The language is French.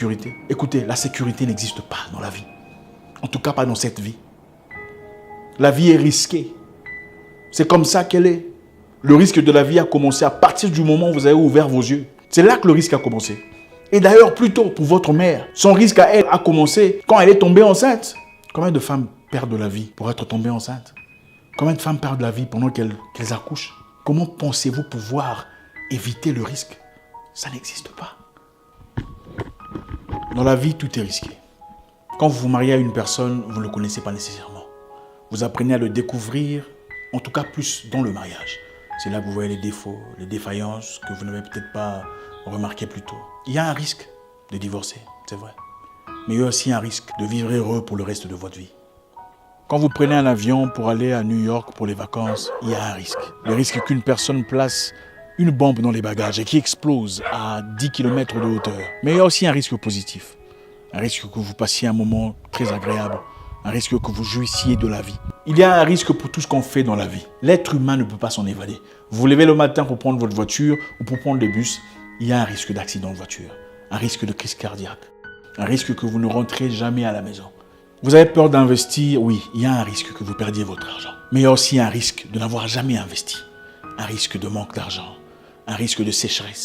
Sécurité. Écoutez, la sécurité n'existe pas dans la vie. En tout cas, pas dans cette vie. La vie est risquée. C'est comme ça qu'elle est. Le risque de la vie a commencé à partir du moment où vous avez ouvert vos yeux. C'est là que le risque a commencé. Et d'ailleurs, plutôt pour votre mère, son risque à elle a commencé quand elle est tombée enceinte. Combien de femmes perdent la vie pour être tombées enceintes? Combien de femmes perdent la vie pendant qu'elles accouchent? Comment pensez-vous pouvoir éviter le risque? Ça n'existe pas. Dans la vie, tout est risqué. Quand vous vous mariez à une personne, vous ne le connaissez pas nécessairement. Vous apprenez à le découvrir, en tout cas plus dans le mariage. C'est là que vous voyez les défauts, les défaillances que vous n'avez peut-être pas remarquées plus tôt. Il y a un risque de divorcer, c'est vrai. Mais il y a aussi un risque de vivre heureux pour le reste de votre vie. Quand vous prenez un avion pour aller à New York pour les vacances, il y a un risque. Le risque qu'une personne place une bombe dans les bagages et qui explose à 10 km de hauteur. Mais il y a aussi un risque positif. Un risque que vous passiez un moment très agréable. Un risque que vous jouissiez de la vie. Il y a un risque pour tout ce qu'on fait dans la vie. L'être humain ne peut pas s'en évader. Vous vous levez le matin pour prendre votre voiture ou pour prendre le bus, il y a un risque d'accident de voiture. Un risque de crise cardiaque. Un risque que vous ne rentrez jamais à la maison. Vous avez peur d'investir, oui, il y a un risque que vous perdiez votre argent. Mais il y a aussi un risque de n'avoir jamais investi. Un risque de manque d'argent. Un risque de sécheresse.